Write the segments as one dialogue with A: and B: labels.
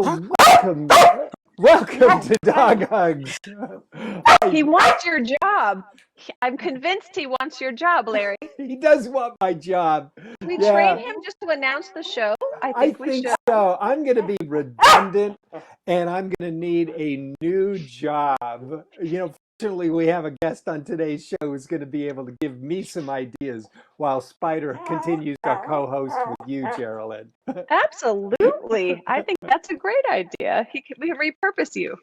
A: welcome. Welcome to Dog Hugs.
B: He wants your job. I'm convinced he wants your job, Larry.
A: He does want my job.
B: We train him just to announce the show. I think we should.
A: So. I'm going to be redundant, and I'm going to need a new job. Fortunately, we have a guest on today's show who's going to be able to give me some ideas while Spider continues to co-host with you, Geraldine.
B: Absolutely. I think that's a great idea. We can repurpose you.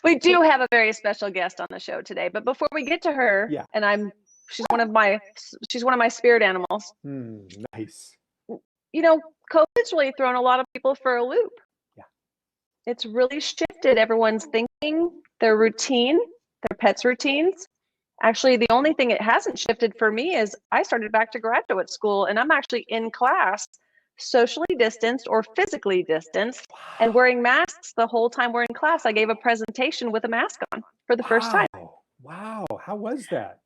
B: We do have a very special guest on the show today, but before we get to her, and she's one of my spirit animals.
A: Nice.
B: COVID's really thrown a lot of people for a loop.
A: Yeah.
B: It's really shifted everyone's thinking, their routine, their pets' routines. Actually, the only thing it hasn't shifted for me is I started back to graduate school, and I'm actually in class, socially distanced or physically distanced, and wearing masks the whole time we're in class. I gave a presentation with a mask on for the first time.
A: Wow. How was that?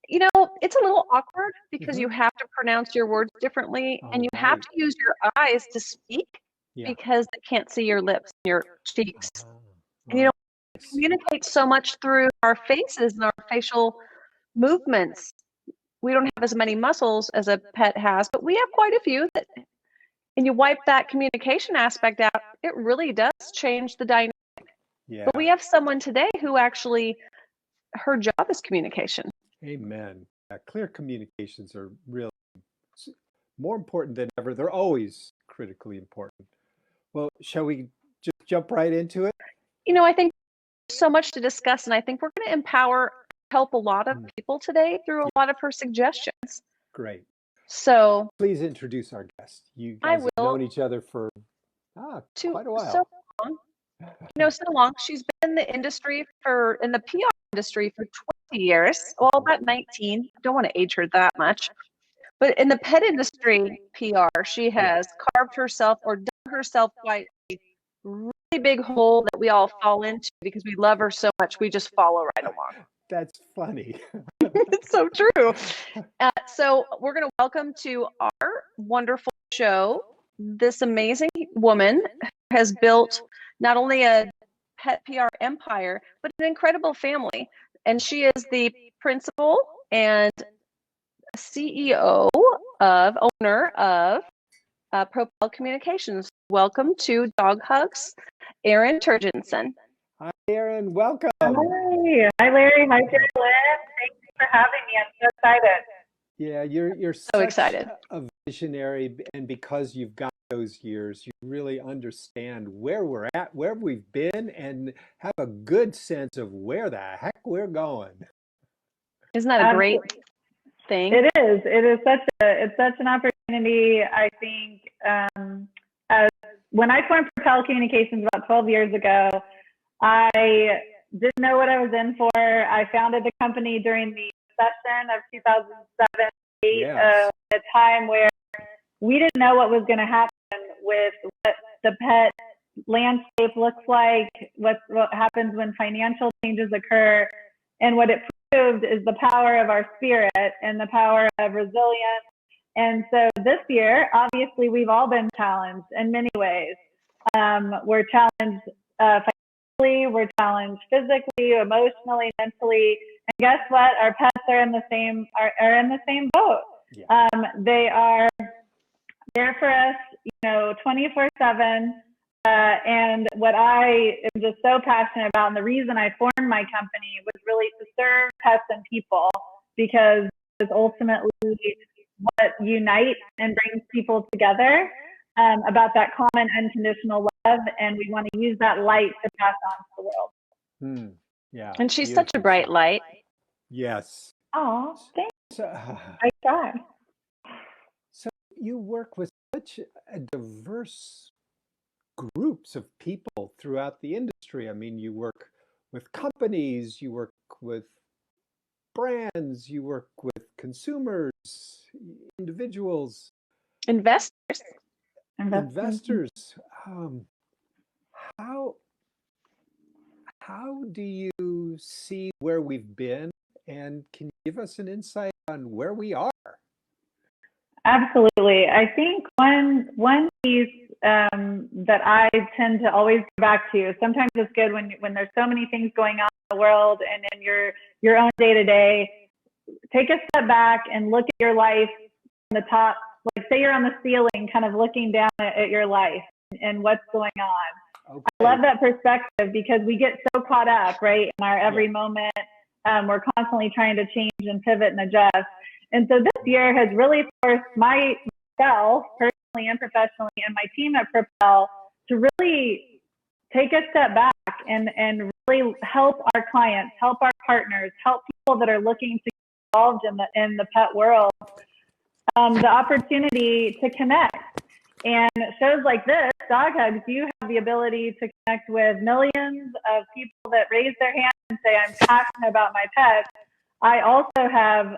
B: It's a little awkward because you have to pronounce your words differently, and you have to use your eyes to speak because they can't see your lips, your cheeks. And we communicate so much through our faces and our facial movements. We don't have as many muscles as a pet has, but we have quite a few and you wipe that communication aspect out, it really does change the dynamic.
A: Yeah.
B: But we have someone today who actually, her job is communication.
A: Amen. Clear communications are really more important than ever. They're always critically important. Well, shall we just jump right into it?
B: I think there's so much to discuss, and I think we're going to help a lot of people today through a lot of her suggestions.
A: Great.
B: So
A: please introduce our guest. You guys have known each other for quite a while.
B: So long. So long. She's been in the industry in the PR industry for 20 years. Well, about 19. I don't want to age her that much. But in the pet industry PR, she has carved herself or dug herself quite a really big hole that we all fall into because we love her so much. We just follow right along.
A: That's funny.
B: It's so true. So we're going to welcome to our wonderful show this amazing woman who has built not only a pet PR empire, but an incredible family. And she is the principal and owner of Propel Communications. Welcome to Dog Hugs, Erin Terjesen.
A: Hi, Erin. Welcome.
C: Hi, Larry. Hi, Geraldine. Thank you for having me. I'm so excited.
A: Yeah, you're
B: so excited.
A: A visionary, and because you've got those years, you really understand where we're at, where we've been, and have a good sense of where the heck we're going.
B: Isn't that a great thing?
C: It is. It's such an opportunity. I think when I formed Propel Communications about 12 years ago, I didn't know what I was in for. I founded the company during the recession of 2007-8, a time where we didn't know what was going to happen with what the pet landscape looks like, what happens when financial changes occur, and what it proved is the power of our spirit and the power of resilience. And so this year, obviously, we've all been challenged in many ways. We're challenged financially, we're challenged physically, emotionally, mentally, and guess what? Our pets are in the same boat. Yeah. They are there for us, 24/7. And what I am just so passionate about, and the reason I formed my company was really to serve pets and people, because it's ultimately what unites and brings people together, about that common unconditional love, and we want to use that light to pass on to the world.
A: Yeah.
B: And she's such a bright light.
A: Yes.
C: Oh, thanks. I try.
A: So you work with such a diverse groups of people throughout the industry. I mean, you work with companies, you work with brands, you work with consumers, individuals,
B: investors.
A: How do you see where we've been, and can you give us an insight on where we are?
C: Absolutely. I think one piece that I tend to always go back to. Sometimes it's good when there's so many things going on in the world and in your own day to day. Take a step back and look at your life from the top. Like say you're on the ceiling, kind of looking down at your life and what's going on. Okay. I love that perspective because we get so caught up, right, in our every moment. We're constantly trying to change and pivot and adjust. And so this year has really forced myself, personally and professionally, and my team at Propel to really take a step back and really help our clients, help our partners, help people that are looking to get involved in the pet world, the opportunity to connect. And shows like this, Dog Hugs, you have the ability to connect with millions of people that raise their hand and say, I'm passionate about my pets. I also have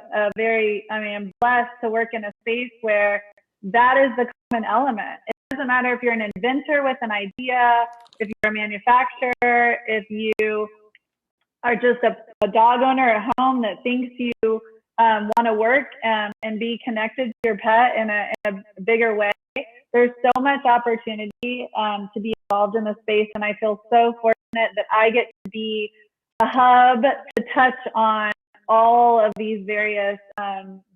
C: I'm blessed to work in a space where that is the common element. It doesn't matter if you're an inventor with an idea, if you're a manufacturer, if you are just a dog owner at home that thinks you want to work and be connected to your pet in a bigger way. There's so much opportunity to be involved in the space, and I feel so fortunate that I get to be a hub to touch on all of these various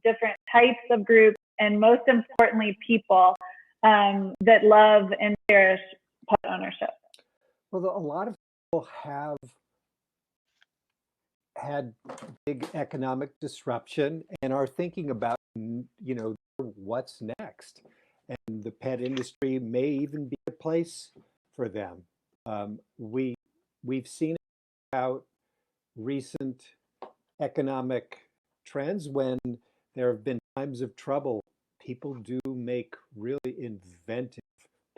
C: different types of groups, and most importantly, people that love and cherish pet ownership.
A: Well, a lot of people have had big economic disruption and are thinking about, what's next. And the pet industry may even be a place for them. We've seen about recent economic trends when there have been times of trouble. People do make really inventive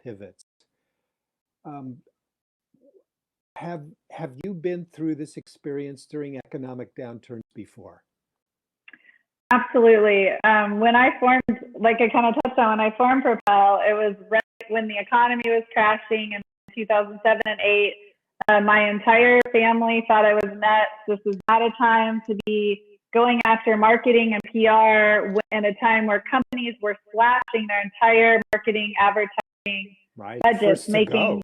A: pivots. Have you been through this experience during economic downturns before?
C: Absolutely. When I formed, like I kind of touched on, when I formed Propel, it was right when the economy was crashing in 2007 and 8. My entire family thought I was nuts. This was not a time to be going after marketing and PR in a time where companies were slashing their entire marketing, advertising budgets, making,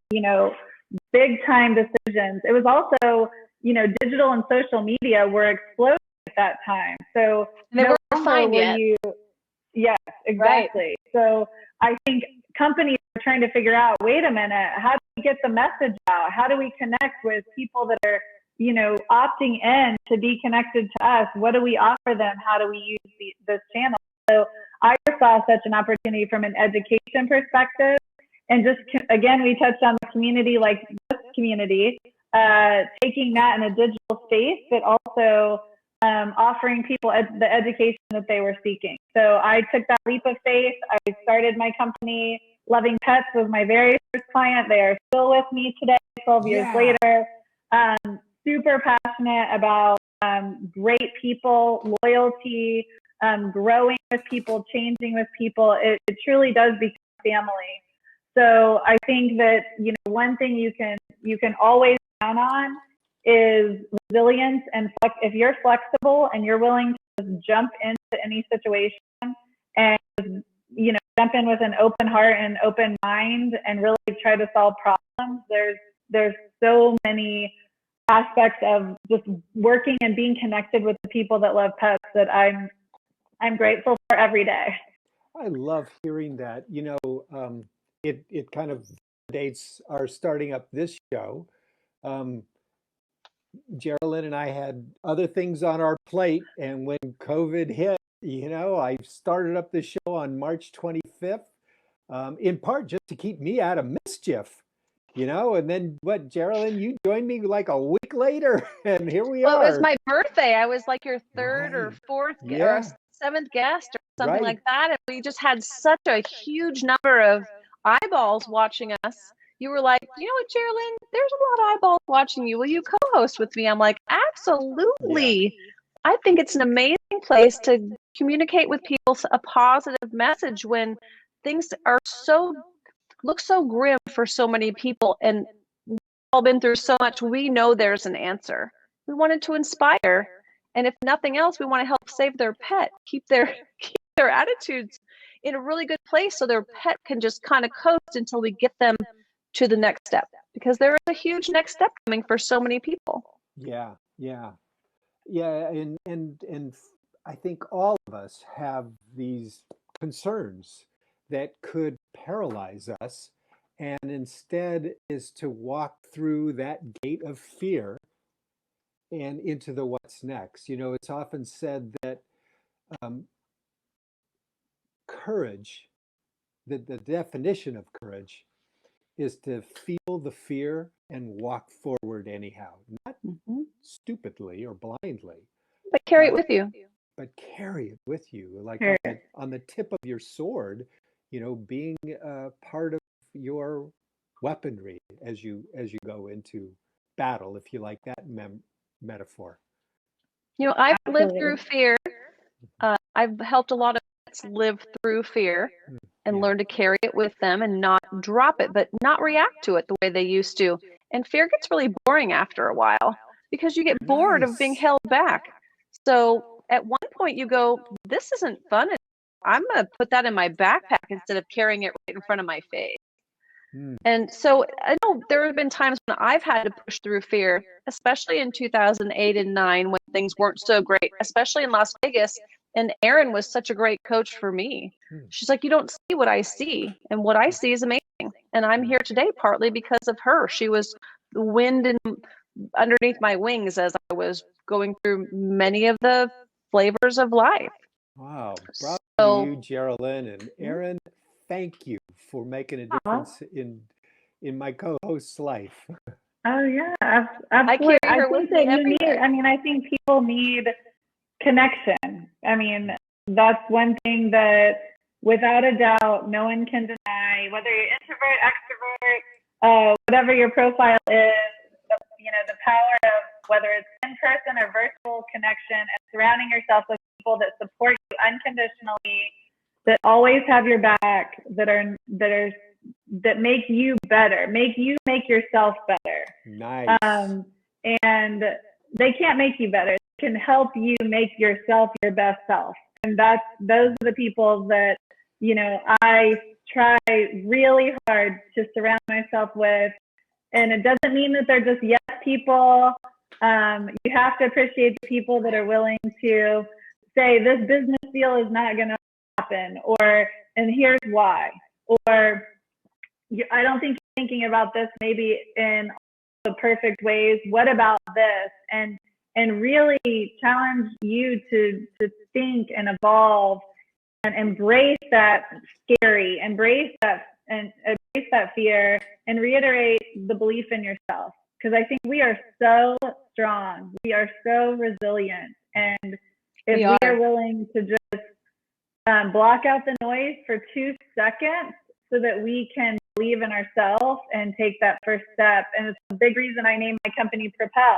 C: big time decisions. It was also, digital and social media were exploding at that time. So
B: they weren't defined yet.
C: Yes, exactly. Right. So I think companies are trying to figure out, wait a minute, how do we get the message out? How do we connect with people that are, opting in to be connected to us? What do we offer them? How do we use this channel? So I saw such an opportunity from an education perspective. And just, again, we touched on the community, like this community, taking that in a digital space, but also offering people the education that they were seeking. So I took that leap of faith. I started my company. Loving Pets was my very first client. They are still with me today, 12 years later. Super passionate about great people, loyalty, growing with people, changing with people. It truly does become family. So I think that, one thing you can always count on is resilience, and if you're flexible and you're willing to just jump into any situation and jump in with an open heart and open mind and really try to solve problems. There's so many aspects of just working and being connected with the people that love pets that I'm grateful for every day.
A: I love hearing that. It kind of dates our starting up this show. Geraldine and I had other things on our plate, and when COVID hit, I started up the show on March 25th, in part just to keep me out of mischief, and then Geraldine, you joined me like a week later, and here we are.
B: Well, it was my birthday. I was like your third or fourth or seventh guest or something like that, and we just had such a huge number of eyeballs watching us. You were like, you know what, Geraldine, there's a lot of eyeballs watching you. Will you co-host with me? I'm like, absolutely. Yeah. I think it's an amazing place to communicate with people a positive message when things are look so grim for so many people, and we've all been through so much. We know there's an answer. We wanted to inspire, and if nothing else, we want to help save their pet, keep their attitudes in a really good place so their pet can just kind of coast until we get them to the next step, because there is a huge next step coming for so many people.
A: Yeah, yeah, yeah, and I think all of us have these concerns that could paralyze us, and instead is to walk through that gate of fear and into the what's next. You know, it's often said that um, courage, the definition of courage, is to feel the fear and walk forward anyhow, not stupidly or blindly,
B: but carry it with you.
A: But carry it with you, like
C: Sure.
A: on the tip of your sword, you know, being part of your weaponry as you go into battle, if you like that metaphor.
B: You know, I've lived
C: Absolutely.
B: through fear. I've helped a lot of vets live through fear and
A: Yeah.
B: learn to carry it with them and not drop it, but not react to it the way they used to. And fear gets really boring after a while because you get bored of being
A: Nice.
B: held back. So at one point you go, this isn't fun. I'm going to put that in my backpack instead of carrying it right in front of my face. And so I know there have been times when I've had to push through fear, especially in 2008 and 9 when things weren't so great, especially in Las Vegas. And Erin was such a great coach for me. She's like, you don't see what I see, and what I see is amazing. And I'm here today partly because of her. She was the wind in, underneath my wings as I was going through many of the flavors of life.
A: Wow. Bravo to
B: So
A: you, Geraldine and Erin. Thank you for making a difference in my co-host's life.
C: Oh yeah,
B: I
C: absolutely.
B: carry her with
C: think
B: me
C: that you need,
B: everywhere.
C: I mean, I think people need connection. I mean, that's one thing that without a doubt, no one can deny, whether you're introvert, extrovert, whatever your profile is, you know, the power of whether it's in person or virtual connection and surrounding yourself with people that support you unconditionally, that always have your back, that make you better, make yourself better.
A: Nice.
C: And they can't make you better. They can help you make yourself your best self. And those are the people that, you know, I try really hard to surround myself with. And it doesn't mean that they're just yes people. You have to appreciate the people that are willing to say this business deal is not going to happen, or and here's why, or I don't think you're thinking about this maybe in the perfect ways. What about this? And really challenge you to think and evolve and embrace that scary, embrace that fear, and reiterate the belief in yourself. Because I think we are so strong, we are so resilient, and if we are willing to just block out the noise for 2 seconds so that we can believe in ourselves and take that first step. And it's a big reason I named my company Propel.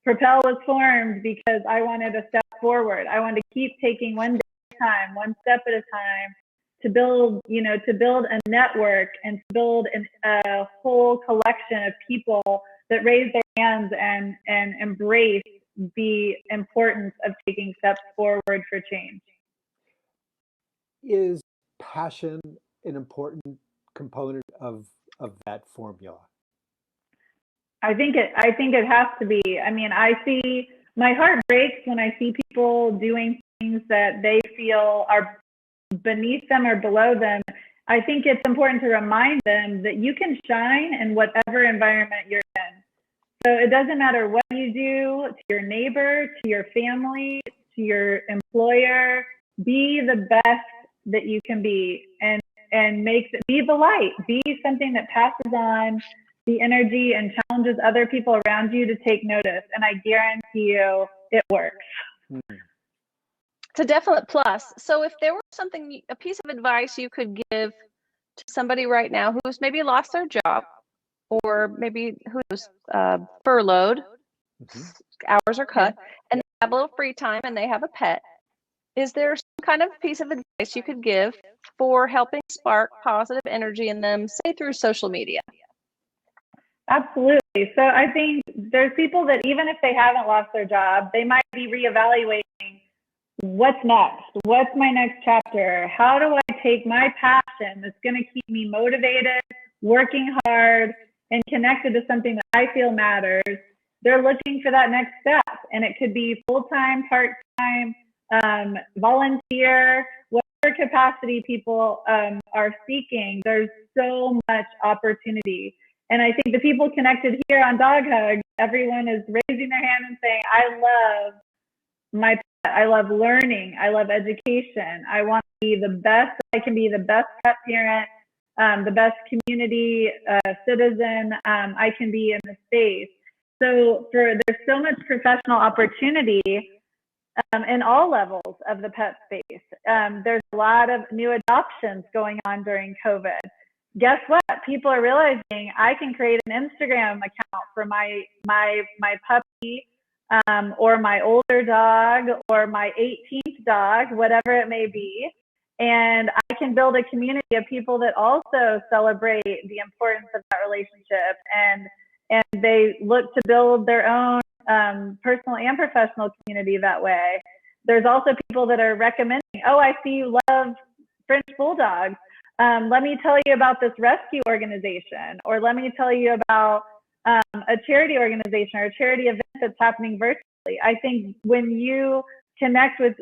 C: Propel was formed because I wanted to step forward. I wanted to keep taking one day at a time, one step at a time, to build a network and to build a whole collection of people that raise their hands and embrace the importance of taking steps forward for change.
A: Is passion an important component of that formula?
C: I think it has to be. I mean, my heart breaks when I see people doing things that they feel are beneath them or below them. I think it's important to remind them that you can shine in whatever environment you're in. So it doesn't matter what you do to your neighbor, to your family, to your employer. Be the best that you can be, and be the light. Be something that passes on the energy and challenges other people around you to take notice. And I guarantee you, it works.
B: It's a definite plus. So if there were a piece of advice you could give to somebody right now who's maybe lost their job, or maybe who's furloughed, hours are cut, and they have a little free time and they have a pet, is there some kind of piece of advice you could give for helping spark positive energy in them, say through social media?
C: Absolutely. So I think there's people that even if they haven't lost their job, they might be reevaluating what's next, what's my next chapter, how do I take my passion that's going to keep me motivated, working hard, and connected to something that I feel matters. They're looking for that next step, and it could be full-time, part-time, volunteer, whatever capacity people are seeking. There's so much opportunity. And I think the people connected here on Dog Hugs, everyone is raising their hand and saying, I love my pet. I love learning. I love education. I want to be the best. I can be the best pet parent, the best community citizen I can be in the space. So there's so much professional opportunity in all levels of the pet space. There's a lot of new adoptions going on during COVID. Guess what? People are realizing I can create an Instagram account for my puppy or my older dog or my 18th dog, whatever it may be. And I can build a community of people that also celebrate the importance of that relationship, and they look to build their own personal and professional community that way. There's also people that are recommending, oh, I see you love French Bulldogs. Let me tell you about this rescue organization, or let me tell you about a charity organization or a charity event that's happening virtually. I think when you connect with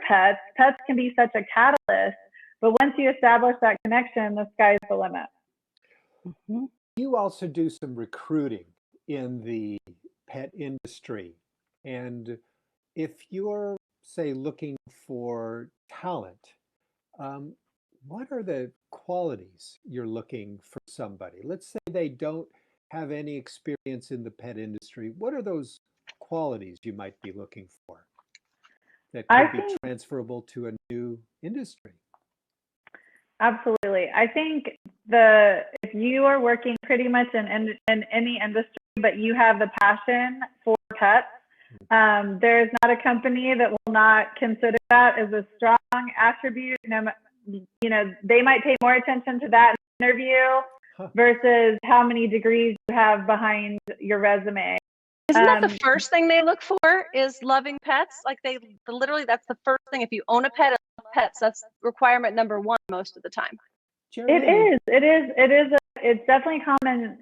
C: pets can be such a catalyst, but once you establish that connection, the sky's the limit.
A: Mm-hmm. You also do some recruiting in the pet industry. And if you're, say, looking for talent, what are the qualities you're looking for somebody? Let's say they don't have any experience in the pet industry. What are those qualities you might be looking for that could be transferable to a new industry?
C: Absolutely. I think if you are working pretty much in any industry, but you have the passion for pets, there's not a company that will not consider that as a strong attribute. You know, they might pay more attention to that in an interview versus how many degrees you have behind your resume.
B: Isn't that the first thing they look for, is loving pets? Like literally, that's the first thing. If you own a pet and love pets, that's requirement number one most of the time.
C: It's definitely common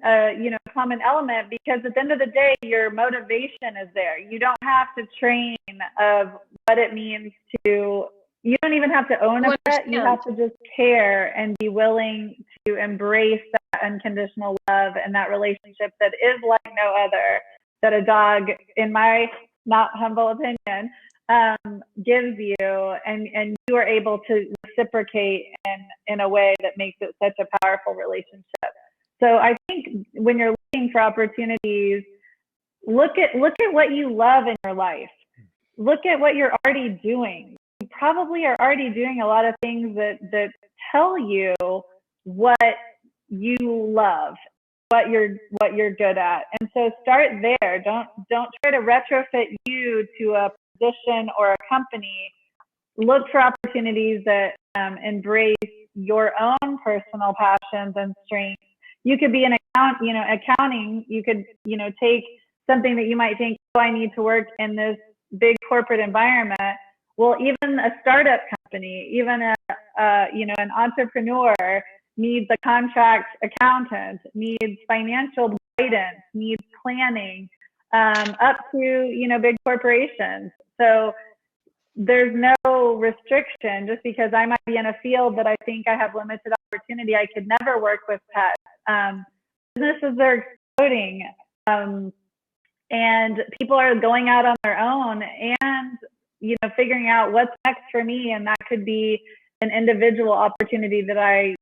C: element, because at the end of the day, your motivation is there. You don't have to train of what it means to, you don't even have to own a pet. You have to just care and be willing to embrace that unconditional love and that relationship that is like no other, that a dog, in my not humble opinion, gives you, and you are able to reciprocate in a way that makes it such a powerful relationship. So I think when you're looking for opportunities, look at what you love in your life. Look at what you're already doing. You probably are already doing a lot of things that tell you what you love, what you're good at. And so start there. Don't try to retrofit you to a position or a company. Look for opportunities that embrace your own personal passions and strengths. You could be an accounting. You could, take something that you might think, oh, I need to work in this big corporate environment. Well, even a startup company, even an entrepreneur needs a contract accountant, needs financial guidance, needs planning, up to, big corporations. So there's no restriction. Just because I might be in a field that I think I have limited opportunity, I could never work with pets. Businesses are exploding, and people are going out on their own and, figuring out what's next for me. And that could be an individual opportunity that I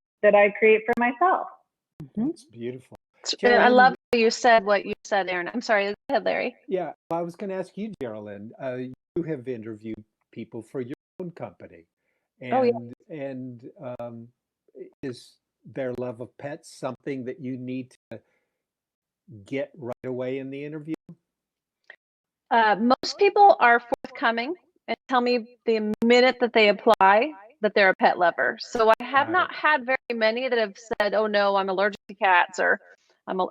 C: create for myself.
A: That's beautiful.
B: I love how you said what you said, Erin. I'm sorry. Go ahead, Larry.
A: Yeah, I was going to ask you, Geraldine. You have interviewed people for your own company, and is their love of pets something that you need to get right away in the interview?
B: Most people are forthcoming and tell me the minute that they apply that they're a pet lover. So I have not had very many that have said, "Oh no, I'm allergic to cats," or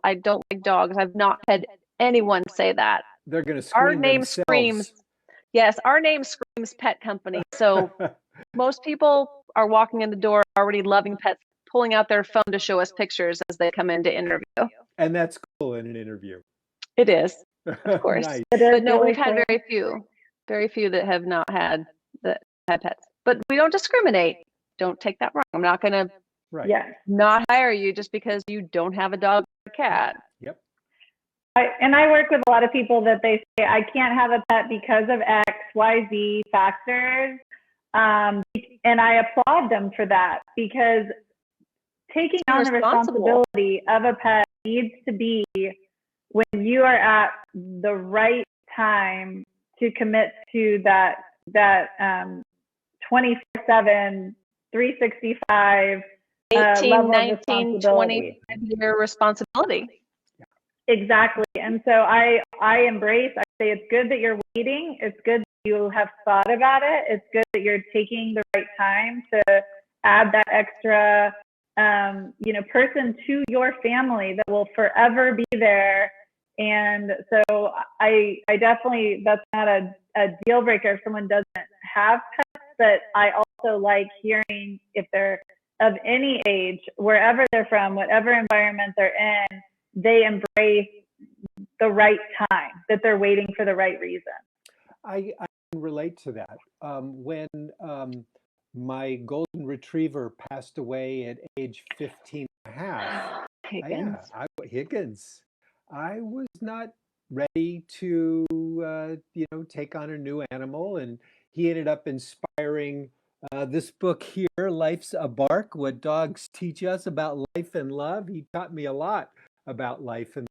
B: I don't like dogs. I've not had anyone say that.
A: They're going to scream
B: Our name
A: themselves.
B: screams. Yes, our name screams pet company. So most people are walking in the door already loving pets, pulling out their phone to show us pictures as they come in to interview.
A: And that's cool in an interview.
B: It is, of course.
A: Nice.
B: But no,
C: really
B: we've had
C: cool.
B: very few that have not had pets. But we don't discriminate. Don't take that wrong. I'm not going to not hire you just because you don't have a dog or a cat.
A: Yep.
C: I work with a lot of people that they say, I can't have a pet because of X, Y, Z factors. And I applaud them for that, because taking on the responsibility of a pet needs to be when you are at the right time to commit to that 24/7, 365
B: 18, 19, 20-year responsibility.
C: Exactly. And so I embrace, I say it's good that you're waiting. It's good that you have thought about it. It's good that you're taking the right time to add that extra, person to your family that will forever be there. And so I definitely, that's not a deal breaker if someone doesn't have pets, but I also like hearing if they're of any age, wherever they're from, whatever environment they're in, they embrace the right time, that they're waiting for the right reason.
A: I can relate to that. When my golden retriever passed away at age 15 and a half, Higgins, I was not ready to, take on a new animal. And he ended up inspiring this book here, Life's a Bark, What Dogs Teach Us About Life and Love. He taught me a lot about life. And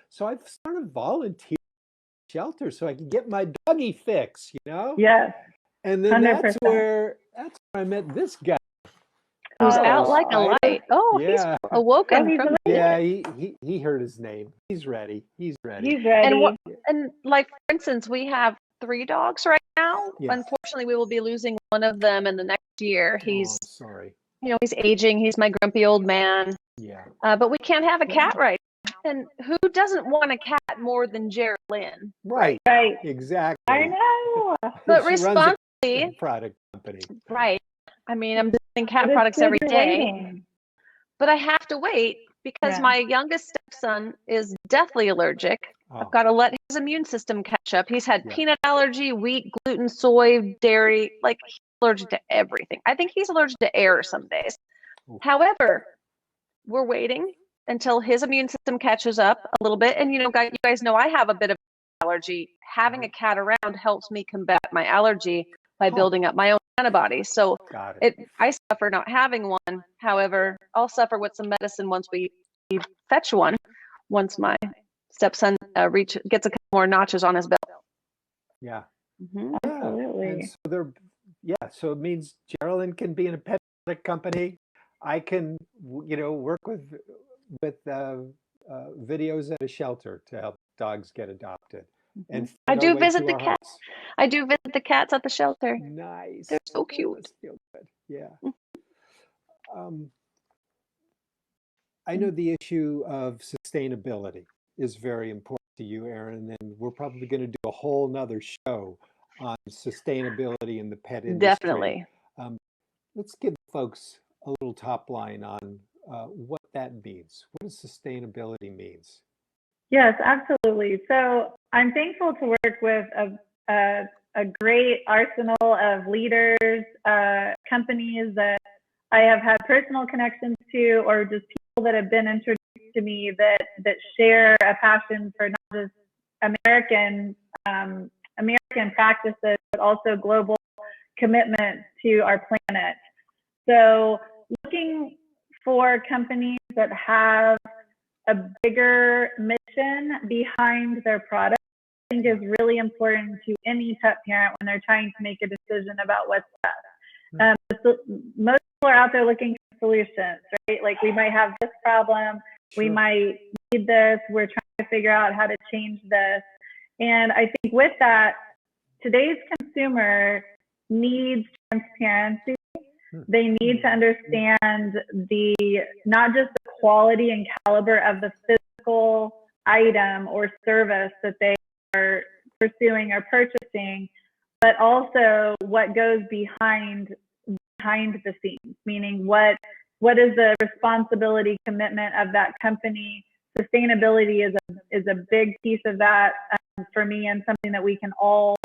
A: so I've started volunteering at shelter so I can get my doggy fix,
C: Yes.
A: And then
C: 100%.
A: that's where I met this guy.
B: Who's out like a light. Oh, he's awoken from
A: Yeah, he heard his name. He's ready. He's ready.
B: And like, for instance, we have 3 dogs right now. Yes. Unfortunately, we will be losing one of them in the next year. He's
A: sorry.
B: He's aging. He's my grumpy old man.
A: Yeah.
B: But we can't have a cat right now. And who doesn't want a cat more than Jerry Lynn?
A: Right. Exactly.
C: I know.
B: But responsibly,
A: product company.
B: Right. I mean, I'm doing cat products every day. But I have to wait because my youngest stepson is deathly allergic. I've got to let his immune system catch up. He's had peanut allergy, wheat, gluten, soy, dairy. Like, he's allergic to everything. I think he's allergic to air some days. However, we're waiting until his immune system catches up a little bit. And, you guys know I have a bit of allergy. Having a cat around helps me combat my allergy by building up my own antibodies. So I suffer not having one. However, I'll suffer with some medicine once we fetch one, once my stepson gets a couple more notches on his belt.
A: Yeah.
B: Mm-hmm.
C: Absolutely.
A: And so so it means Geraldine can be in a pet product company. I can, work with videos at a shelter to help dogs get adopted. And
B: I do visit the cats. I do visit the cats at the shelter.
A: Nice.
B: They're so cute.
A: That must feel good. Yeah. I know the issue of sustainability is very important to you, Erin, and we're probably going to do a whole nother show on sustainability in the pet industry.
B: Definitely.
A: Let's give folks a little top line on what that means. What does sustainability means?
C: Yes, absolutely. So I'm thankful to work with a great arsenal of leaders, companies that I have had personal connections to, or just people that have been introduced to me that share a passion for not just American practices, but also global commitment to our planet. So looking for companies that have a bigger mission behind their product, I think is really important to any pet parent when they're trying to make a decision about what's best. Most people are out there looking for solutions, right? Like, we might have this problem, we might need this, we're trying to figure out how to change this. And I think with that, today's consumer needs transparency. They need to understand not just the quality and caliber of the physical item or service that they are pursuing or purchasing, but also what goes behind behind the scenes, meaning what is the responsibility commitment of that company. Sustainability is a big piece of that for me, and something that we can all,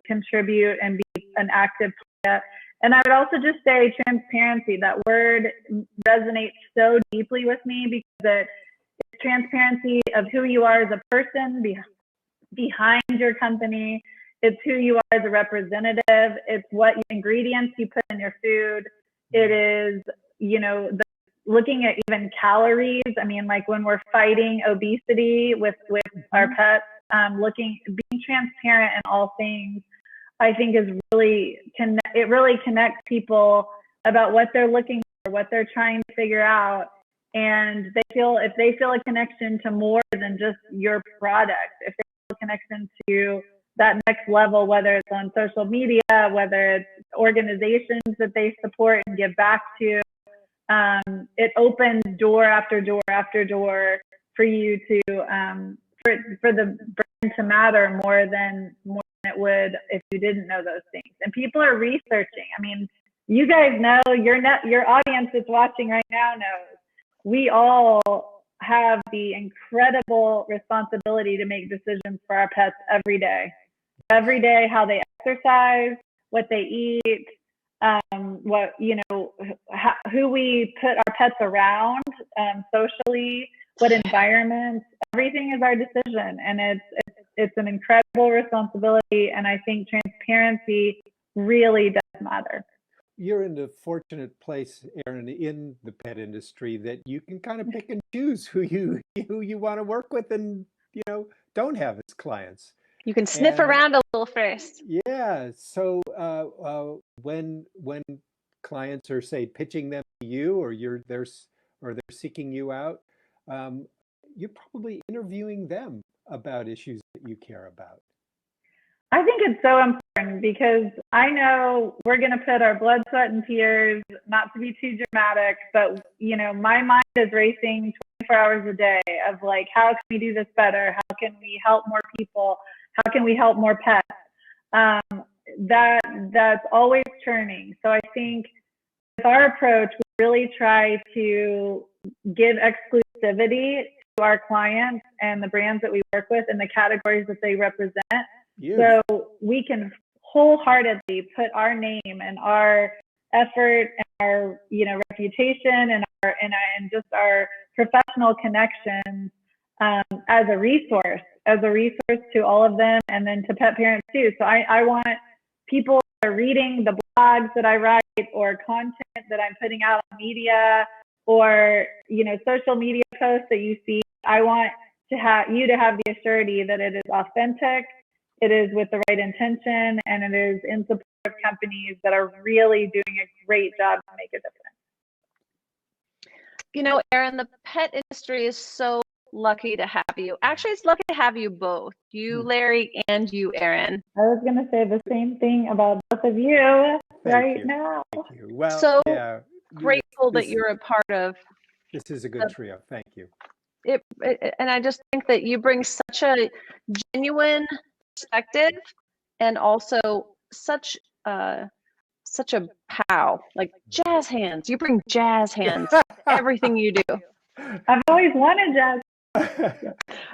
C: contribute and be an active part. And I would also just say transparency. That word resonates so deeply with me because it's transparency of who you are as a person behind your company. It's who you are as a representative. It's what ingredients you put in your food. It is, looking at even calories. I mean, like when we're fighting obesity with our pets, being transparent in all things, I think is it really connects people about what they're looking for, what they're trying to figure out. And if they feel a connection to more than just your product, if they feel a connection to that next level, whether it's on social media, whether it's organizations that they support and give back to, it opens door after door after door for you to for the brand to matter more than it would if you didn't know those things. And people are researching. I mean, you guys know, your audience that's watching right now knows, we all have the incredible responsibility to make decisions for our pets every day. Every day, how they exercise, what they eat, who we put our pets around socially, what environments, everything is our decision. And it's an incredible responsibility. And I think transparency really does matter.
A: You're in a fortunate place, Erin, in the pet industry that you can kind of pick and choose who you want to work with and, don't have as clients.
B: You can sniff around a little first.
A: Yeah. So when clients are, say, pitching them to you, or they're seeking you out, you're probably interviewing them about issues that you care about.
C: I think it's so important because I know we're going to put our blood, sweat, and tears, not to be too dramatic, but, my mind is racing 24 hours a day of like, how can we do this better? How can we help more people? How can we help more pets? That's always churning. So I think with our approach, we really try to give exclusivity to our clients and the brands that we work with and the categories that they represent. So we can wholeheartedly put our name and our effort and our reputation and just our professional connections as a resource to all of them, and then to pet parents too. So I want people that are reading the blogs that I write or content that I'm putting out on media or social media posts that you see. I want to have the assurity that it is authentic, it is with the right intention, and it is in support of companies that are really doing a great job to make a difference.
B: Erin, the pet industry is so lucky to have you. Actually, it's lucky to have you both, you, Larry, and you, Erin.
C: I was going to say the same thing about both of you now.
A: Thank you. Well,
B: so
A: yeah,
B: grateful that you're a part of.
A: This is a good trio. Thank you.
B: And I just think that you bring such a genuine perspective and also such a pow, like jazz hands. You bring jazz hands to everything you do.
C: I've always wanted jazz.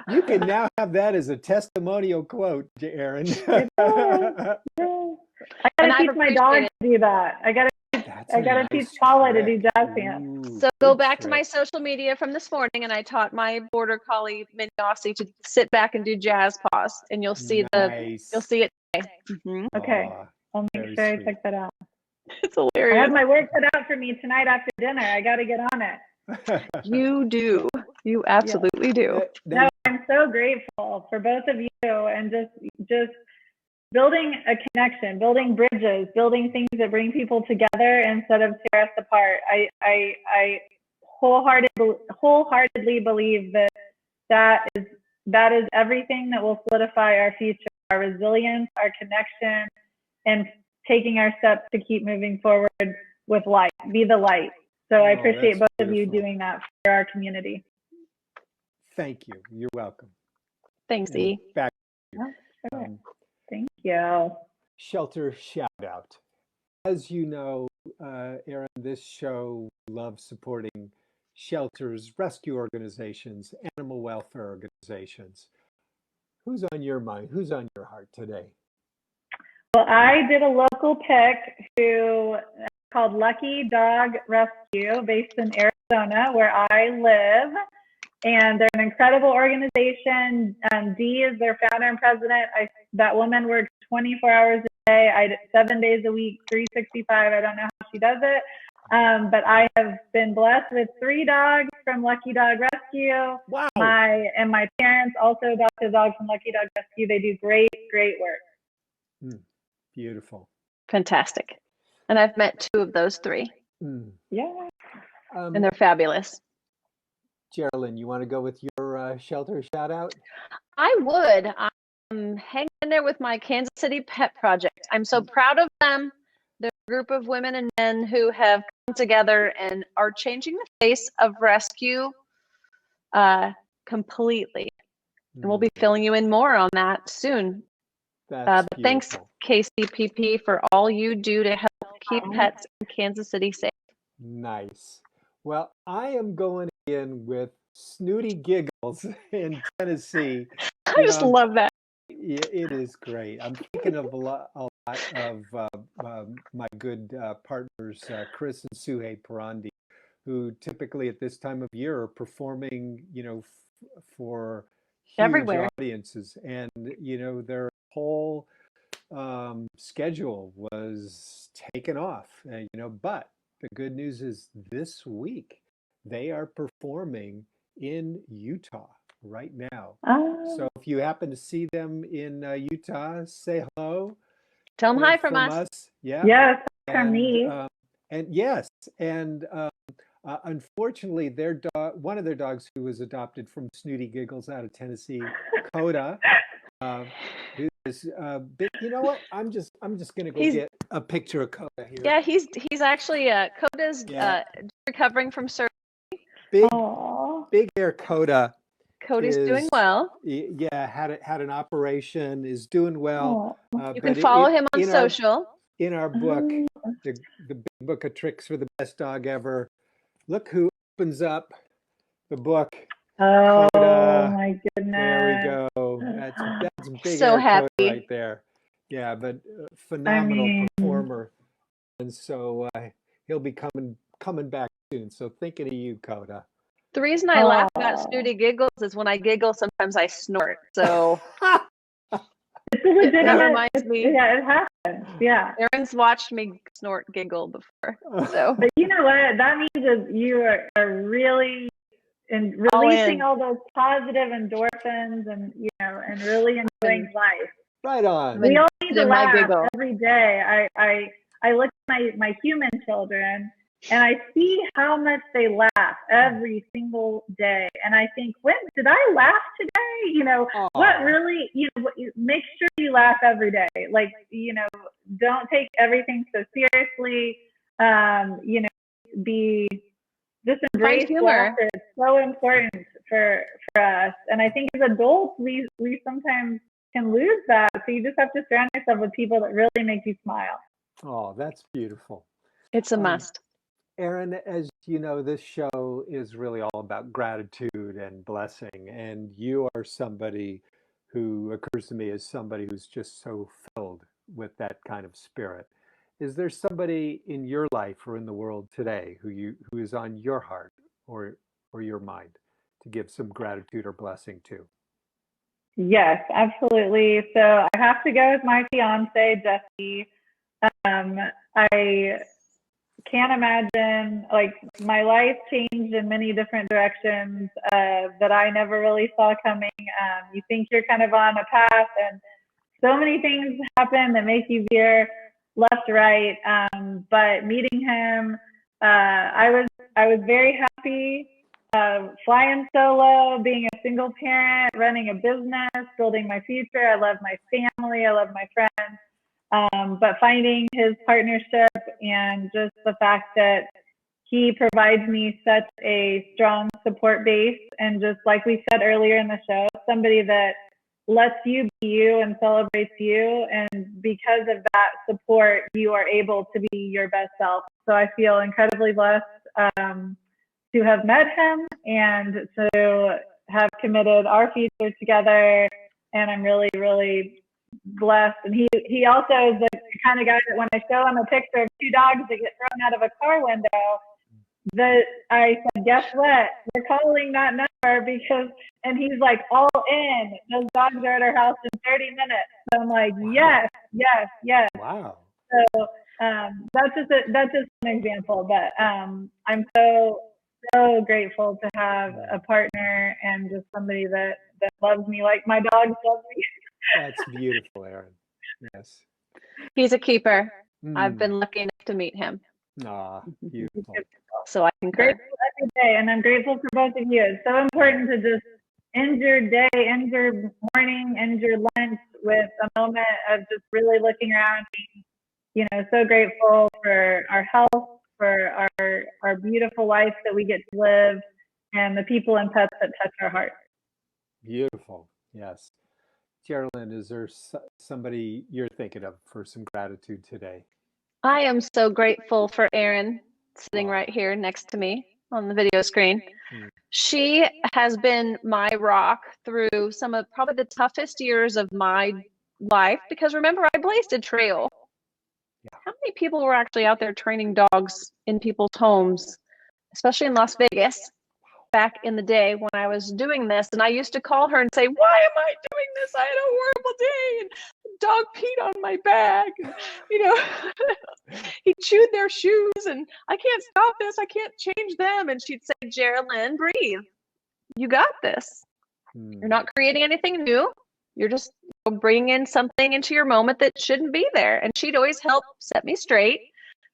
A: You can now have that as a testimonial quote, Erin.
C: I gotta teach my dog to do that. I gotta teach Paula to do jazz hands.
B: So go back to my social media from this morning, and I taught my border collie Minnie Aussie to sit back and do jazz paws, and you'll see you'll see it today.
C: Okay, I'll make sure I check that out.
B: It's hilarious.
C: I have my work cut out for me tonight after dinner. I got to get on it.
B: You do. You absolutely do.
C: No, I'm so grateful for both of you, and just building a connection, building bridges, building things that bring people together instead of tear us apart. I wholeheartedly believe that is everything that will solidify our future, our resilience, our connection, and taking our steps to keep moving forward with light. Be the light. So I appreciate both of you doing that for our community.
A: Thank you. You're welcome.
B: Thanks, E.
A: Back
C: to you. Thank you.
A: Shelter shout out. As you know, Erin, this show loves supporting shelters, rescue organizations, animal welfare organizations. Who's on your mind? Who's on your heart today?
C: Well, I did a local pick who called Lucky Dog Rescue based in Arizona, where I live. And they're an incredible organization. Dee is their founder and president. That woman works 24 hours a day, 7 days a week, 365. I don't know how she does it. But I have been blessed with 3 dogs from Lucky Dog Rescue.
A: Wow.
C: My parents also adopted dogs from Lucky Dog Rescue. They do great, great work.
A: Beautiful.
B: Fantastic. And I've met 2 of those 3.
C: Yeah.
B: And they're fabulous.
A: Geraldine, you want to go with your shelter shout out?
B: I would. I'm hanging in there with my Kansas City Pet Project. I'm so proud of them. They're a group of women and men who have come together and are changing the face of rescue completely. And we'll be filling you in more on that soon. But thanks, KCPP, for all you do to help keep pets in Kansas City safe.
A: Nice. Well, I am going in with Snooty Giggles in Tennessee.
B: I just love that.
A: Yeah, it is great. I'm thinking of a lot of my good partners, Chris and Suhey Parandi, who typically at this time of year are performing, for huge
B: everywhere
A: audiences. And, their whole schedule was taken off, but the good news is this week they are performing in Utah right now. So if you happen to see them in Utah, say hello.
B: Tell them hi from us.
A: Yeah.
C: Yes, from me.
A: And yes, and unfortunately, their dog, one of their dogs who was adopted from Snooty Giggles out of Tennessee, Coda, who is big. You know what? I'm just gonna go get a picture of Coda here.
B: Yeah, he's actually Coda's recovering from surgery.
A: Big Air Coda.
B: Cody's doing well.
A: Yeah, had an operation, is doing well.
B: You can follow him on social.
A: In our book, the Big Book of Tricks for the Best Dog Ever, look who opens up the book.
C: Oh,
A: Coda.
C: my goodness.
A: There we go. That's Big
B: so
A: Air
B: happy.
A: Coda right there. Yeah, but phenomenal performer. And so he'll be coming back soon. So thinking of you, Coda.
B: The reason I laugh about Snooty Giggles is when I giggle, sometimes I snort. So
C: it's a legitimate,
B: that reminds me.
C: Yeah, it happens. Yeah.
B: Erin's watched me snort giggle before. So,
C: but you know what? That means that you are really releasing all those positive endorphins, and and really enjoying life.
A: Right on.
C: We all need to laugh every day. I look at my human children, and I see how much they laugh every single day. And I think, when did I laugh today? What really, make sure you laugh every day. Like, don't take everything so seriously. Just embrace humor. It's so important for us. And I think as adults, we sometimes can lose that. So you just have to surround yourself with people that really make you smile.
A: Oh, that's beautiful.
B: It's a must.
A: Erin, as you know, this show is really all about gratitude and blessing. And you are somebody who occurs to me as somebody who's just so filled with that kind of spirit. Is there somebody in your life or in the world today who is on your heart or your mind to give some gratitude or blessing to?
C: Yes, absolutely. So I have to go with my fiance, Jesse. I can't imagine, like, my life changed in many different directions that I never really saw coming. You think you're kind of on a path, and so many things happen that make you veer left, right. But meeting him, I was very happy, flying solo, being a single parent, running a business, building my future. I love my family. I love my friends. But finding his partnership and just the fact that he provides me such a strong support base, and just like we said earlier in the show, somebody that lets you be you and celebrates you. And because of that support, you are able to be your best self. So I feel incredibly blessed to have met him and to have committed our future together. And I'm really, really blessed. And he also is the kind of guy that when I show him a picture of two dogs that get thrown out of a car window, that I said, guess what? We're calling that number because, and he's like all in. Those dogs are at our house in 30 minutes. So I'm like, yes, yes, yes.
A: Wow.
C: So that's just an example. But I'm so grateful to have a partner and just somebody that loves me like my dogs love me.
A: That's beautiful, Erin. Yes.
B: He's a keeper. I've been lucky enough to meet him.
A: Ah, beautiful.
B: So I concur.
C: Grateful every day, and I'm grateful for both of you. It's so important to just end your day, end your morning, end your lunch with a moment of just really looking around. You know, so grateful for our health, for our beautiful life that we get to live, and the people and pets that touch our heart.
A: Beautiful. Yes. Geraldine, is there somebody you're thinking of for some gratitude today?
B: I am so grateful for Erin sitting right here next to me on the video screen. She has been my rock through some of probably the toughest years of my life, because remember, I blazed a trail. How many people were actually out there training dogs in people's homes, especially in Las Vegas, back in the day when I was doing this? And I used to call her and say, why am I doing this? I had a horrible day, and the dog peed on my bag. And, you know, he chewed their shoes, and I can't stop this. I can't change them. And she'd say, Geraldine, breathe. You got this. You're not creating anything new. You're just bringing in something into your moment that shouldn't be there. And she'd always help set me straight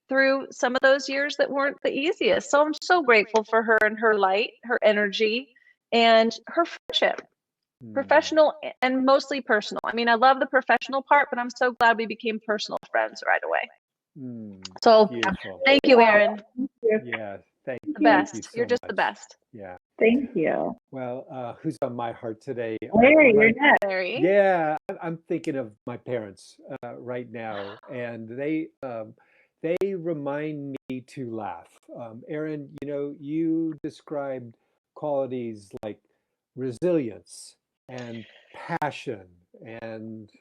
B: through some of those years that weren't the easiest. So I'm so grateful for her and her light, her energy, and her friendship, professional and mostly personal. I mean, I love the professional part, but I'm so glad we became personal friends right away. So
A: beautiful.
B: Thank you, Erin.
A: Yeah, thank you.
B: The best.
A: Thank you so
B: You're just
A: much.
B: the best.
A: Yeah.
C: Thank you.
A: Well, who's on my heart today?
C: Larry, you're next.
B: Larry.
A: Yeah, I'm thinking of my parents right now, and they remind me to laugh. Erin, you know, you described qualities like resilience and passion and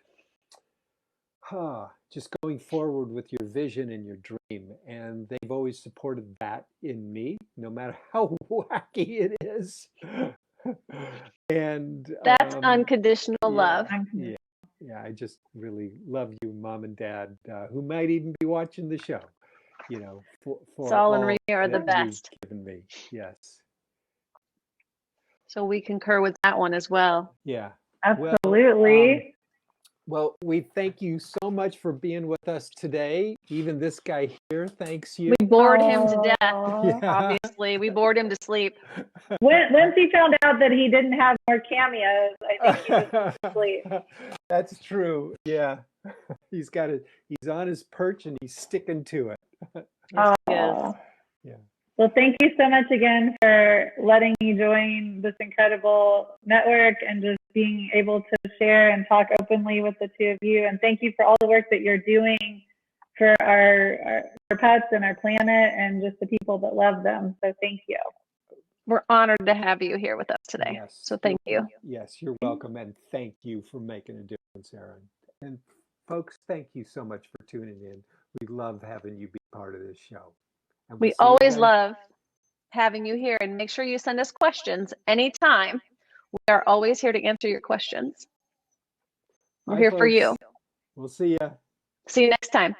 A: just going forward with your vision and your dream. And they've always supported that in me, no matter how wacky it is. And
B: That's unconditional love.
A: Yeah, I just really love you, Mom and Dad, who might even be watching the show, you know, for
B: Saul and Remy are the
A: that
B: best.
A: you've given me. Yes.
B: So we concur with that one as well.
A: Yeah.
C: Absolutely.
A: Well, we thank you so much for being with us today. Even this guy here thanks you.
B: We bored him to death,
A: Yeah.
B: obviously. We bored him to sleep.
C: Once he found out that he didn't have more cameos, I think he was asleep.
A: That's true. Yeah. He's on his perch and he's sticking to it.
B: Yes, he is.
A: Yeah.
C: Well, thank you so much again for letting me join this incredible network and just being able to share and talk openly with the two of you. And thank you for all the work that you're doing for our pets and our planet and just the people that love them. So thank you.
B: We're honored to have you here with us today.
A: Yes.
B: So thank you.
A: Yes, you're welcome. And thank you for making a difference, Erin. And folks, thank you so much for tuning in. We love having you be part of this show. And
B: we always love having you here, and make sure you send us questions anytime. We are always here to answer your questions. We're here for you.
A: We'll see you.
B: See you next time.